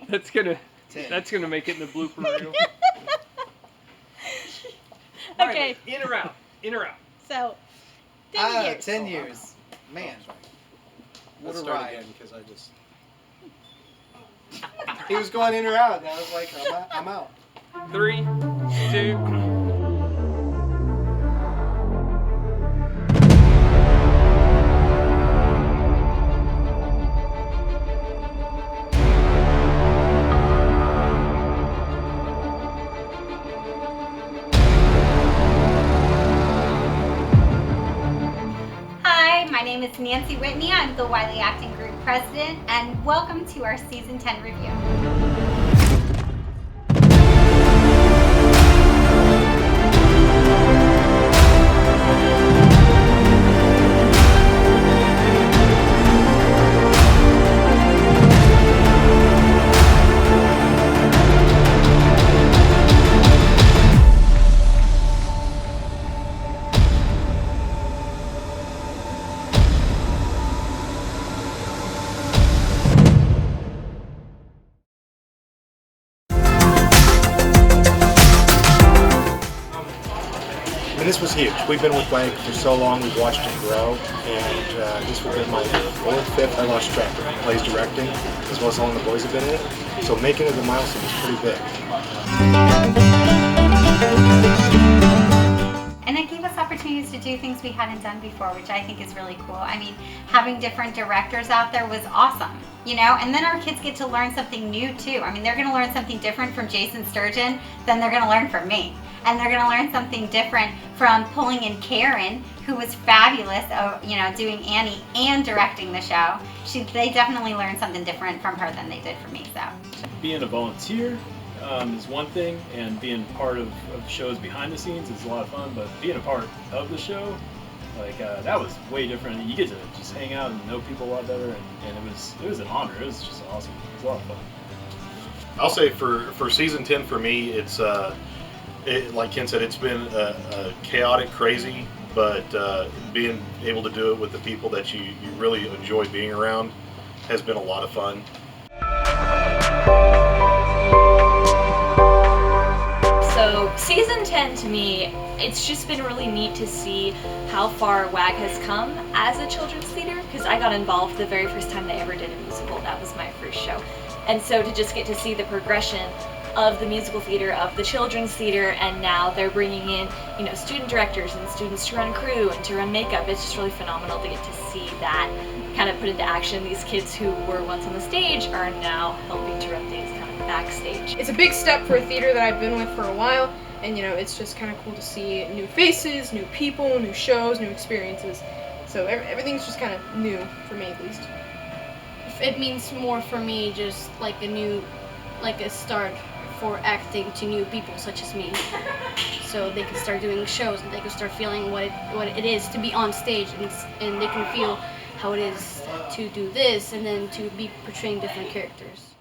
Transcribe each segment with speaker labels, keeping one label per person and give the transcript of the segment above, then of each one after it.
Speaker 1: That's gonna make it in the blooper reel.
Speaker 2: Okay.
Speaker 1: Riley, in or out? In or out?
Speaker 2: So, 10 years.
Speaker 3: 10 years. Man. What
Speaker 4: Let's
Speaker 3: a
Speaker 4: start
Speaker 3: ride.
Speaker 4: again because I just.
Speaker 3: He was going in or out, and I was like, I'm out.
Speaker 1: 3, 2.
Speaker 2: Hi, my name is Nancy Whitney. I'm the Wiley Acting Group President, and welcome to our Season 10 review.
Speaker 4: I mean, this was huge. We've been with WAG for so long. We've watched it grow, and this would have been my 4th, 5th. I lost track. Plays directing, as well as all the boys have been in it. So making it a milestone is pretty big.
Speaker 2: And it gave us opportunities to do things we hadn't done before, which I think is really cool. I mean, having different directors out there was awesome, you know? And then our kids get to learn something new too. I mean, they're gonna learn something different from Jason Sturgeon than they're gonna learn from me. And they're gonna learn something different from pulling in Karen, who was fabulous, you know, doing Annie and directing the show. They definitely learned something different from her than they did from me, so.
Speaker 5: Being a volunteer is one thing, and being part of shows behind the scenes is a lot of fun, but being a part of the show, like that was way different. You get to just hang out and know people a lot better, and it was an honor. It was just awesome. It was a lot of fun.
Speaker 6: I'll say for season 10 for me, it's like Ken said, it's been a chaotic, crazy, but being able to do it with the people that you really enjoy being around has been a lot of fun.
Speaker 7: So season 10 to me, it's just been really neat to see how far WAG has come as a children's theater, because I got involved the very first time they ever did a musical. That was my first show. And so to just get to see the progression of the musical theater, of the children's theater, and now they're bringing in, you know, student directors and students to run crew and to run makeup. It's just really phenomenal to get to see that kind of put into action. These kids who were once on the stage are now helping to run things kind of backstage.
Speaker 8: It's a big step for a theater that I've been with for a while, and you know, it's just kind of cool to see new faces, new people, new shows, new experiences. So everything's just kind of new for me, at least.
Speaker 9: It means more for me, just like a start for acting to new people such as me, so they can start doing shows and they can start feeling what it is to be on stage, and they can feel how it is to do this and then to be portraying different characters.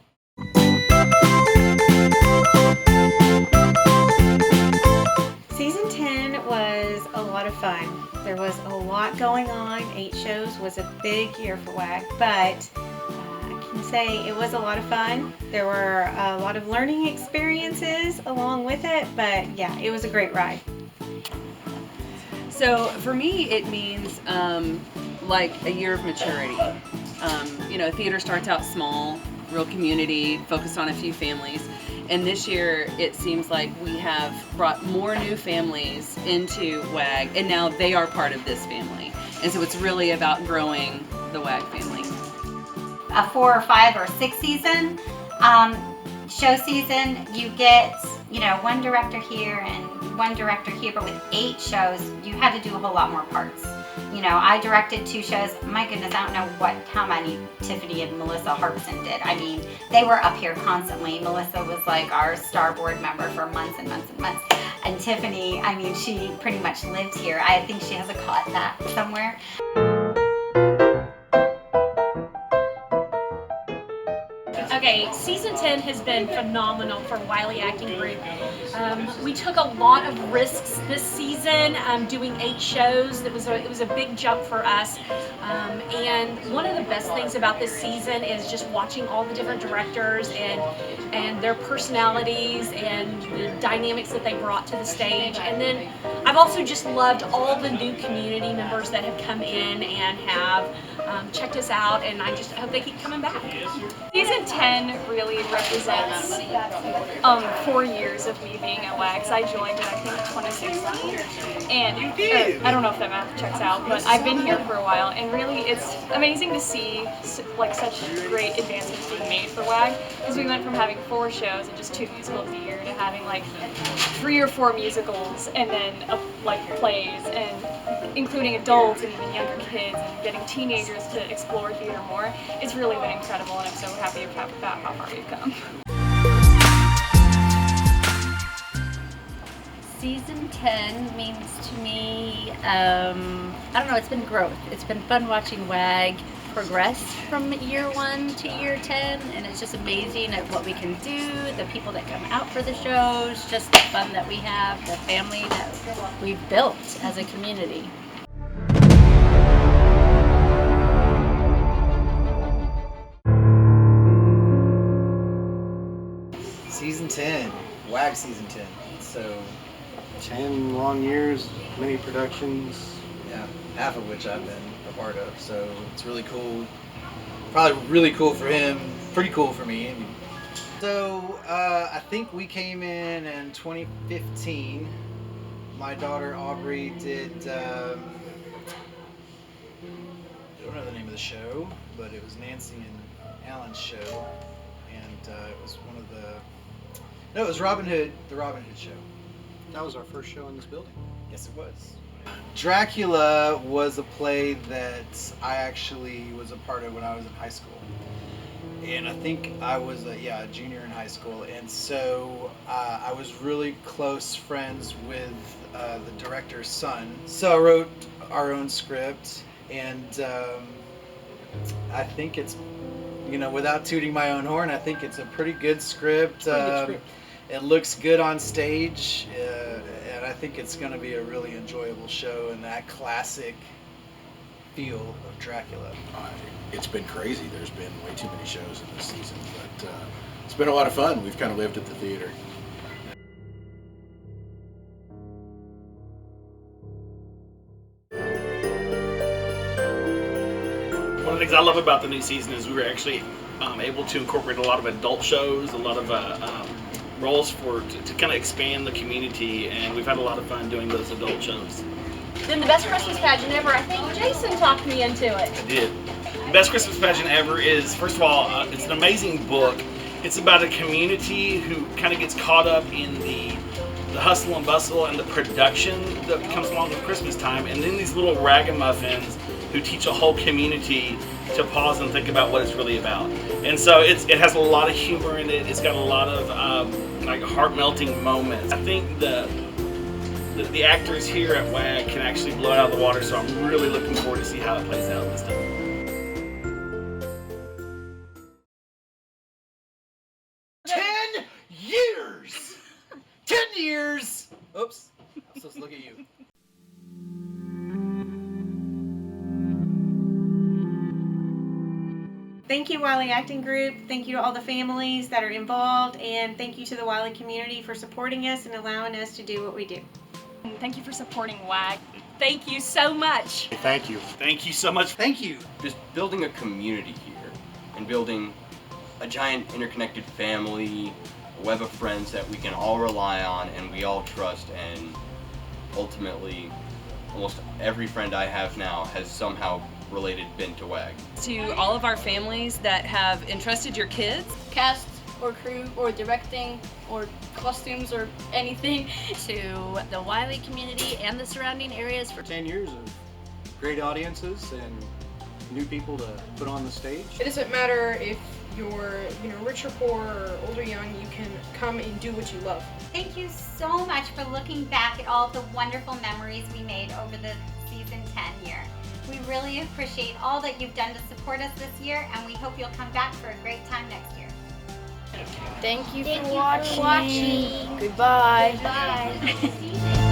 Speaker 10: Season 10 was a lot of fun. There was a lot going on. 8 shows was a big year for WAG, but say it was a lot of fun. There were a lot of learning experiences along with it, but yeah, it was a great ride.
Speaker 11: So for me, it means like a year of maturity. You know, theater starts out small, real community, focused on a few families. And this year, it seems like we have brought more new families into WAG, and now they are part of this family. And so it's really about growing the WAG family.
Speaker 2: A 4 or 5 or 6 season show season, you get, you know, one director here and one director here, but with 8 shows, you had to do a whole lot more parts. You know, I directed 2 shows. My goodness, I don't know how many Tiffany and Melissa Harbison did. I mean, they were up here constantly. Melissa was like our star board member for months and months and months. And Tiffany, I mean, she pretty much lived here. I think she has a cot that somewhere.
Speaker 7: Okay, season 10 has been phenomenal for Wiley Acting Group. We took a lot of risks this season, doing 8 shows. It was a big jump for us.
Speaker 12: And one of the best things about this season is just watching all the different directors and their personalities and the dynamics that they brought to the stage. And then I've also just loved all the new community members that have come in and have checked us out, and I just hope they keep coming back.
Speaker 13: Season 10 really represents 4 years of me being at WAG. I joined in, I think, 2016, and I don't know if that math checks out, but I've been here for a while, and really it's amazing to see like such great advancements being made for WAG, because we went from having 4 shows and just 2 musicals a year to having like 3 or 4 musicals and then like plays, and including adults and even younger kids, and getting teenagers to explore theater more. It's really been incredible, and I'm so happy about how far we've come.
Speaker 14: Season 10 means to me, I don't know, it's been growth. It's been fun watching WAG progress from year 1 to year 10, and it's just amazing at what we can do, the people that come out for the shows, just the fun that we have, the family that we've built as a community.
Speaker 3: Season 10, WAG Season 10. So
Speaker 4: 10 long years, many productions.
Speaker 3: yeah, half of which I've been a part of. So it's really cool. Probably really cool for him. Pretty cool for me. So I think we came in 2015. My daughter Aubrey did. I don't know the name of the show, but it was Nancy and Alan's show, and it was one of the. No, it was Robin Hood, the Robin Hood show.
Speaker 4: That was our first show in this building.
Speaker 3: Yes, it was. Dracula was a play that I actually was a part of when I was in high school. And I think I was a junior in high school. And so I was really close friends with the director's son. So I wrote our own script, and I think it's, without tooting my own horn, I think it's a pretty good script. It looks good on stage, and I think it's going to be a really enjoyable show in that classic feel of Dracula.
Speaker 15: It's been crazy. There's been way too many shows in this season, but it's been a lot of fun. We've kind of lived at the theater.
Speaker 16: One of the things I love about the new season is we were actually able to incorporate a lot of adult shows, a lot of roles to kind of expand the community, and we've had a lot of fun doing those adult shows.
Speaker 12: Then the best Christmas pageant ever, I think Jason talked me into it.
Speaker 16: I did. The best Christmas pageant ever is, first of all, it's an amazing book. It's about a community who kind of gets caught up in the hustle and bustle and the production that comes along with Christmas time, and then these little ragamuffins who teach a whole community to pause and think about what it's really about. And so it has a lot of humor in it. It's got a lot of like heart-melting moments. I think the actors here at WAG can actually blow it out of the water, so I'm really looking forward to see how it plays out this time.
Speaker 3: 10 years! 10 years! Oops. I'm supposed to look at you.
Speaker 10: Thank you, Wiley Acting Group. Thank you to all the families that are involved, and thank you to the Wiley community for supporting us and allowing us to do what we do.
Speaker 13: Thank you for supporting WAG. Thank you so much.
Speaker 4: Thank you.
Speaker 16: Thank you so much.
Speaker 3: Thank you.
Speaker 17: Just building a community here and building a giant interconnected family, a web of friends that we can all rely on and we all trust, and ultimately almost every friend I have now has somehow been to WAG.
Speaker 11: To all of our families that have entrusted your kids,
Speaker 9: Cast or crew or directing or costumes or anything.
Speaker 14: To the Wiley community and the surrounding areas for
Speaker 4: 10 years of great audiences and new people to put on the stage.
Speaker 8: It doesn't matter if you're, rich or poor or old or young, you can come and do what you love.
Speaker 2: Thank you so much for looking back at all the wonderful memories we made over the season 10 year. We really appreciate all that you've done to support us this year, and we hope you'll come back for a great time next year.
Speaker 9: Thank you
Speaker 2: Thank
Speaker 9: for
Speaker 2: you
Speaker 9: watching.
Speaker 2: for watching.
Speaker 9: Goodbye.
Speaker 2: Goodbye.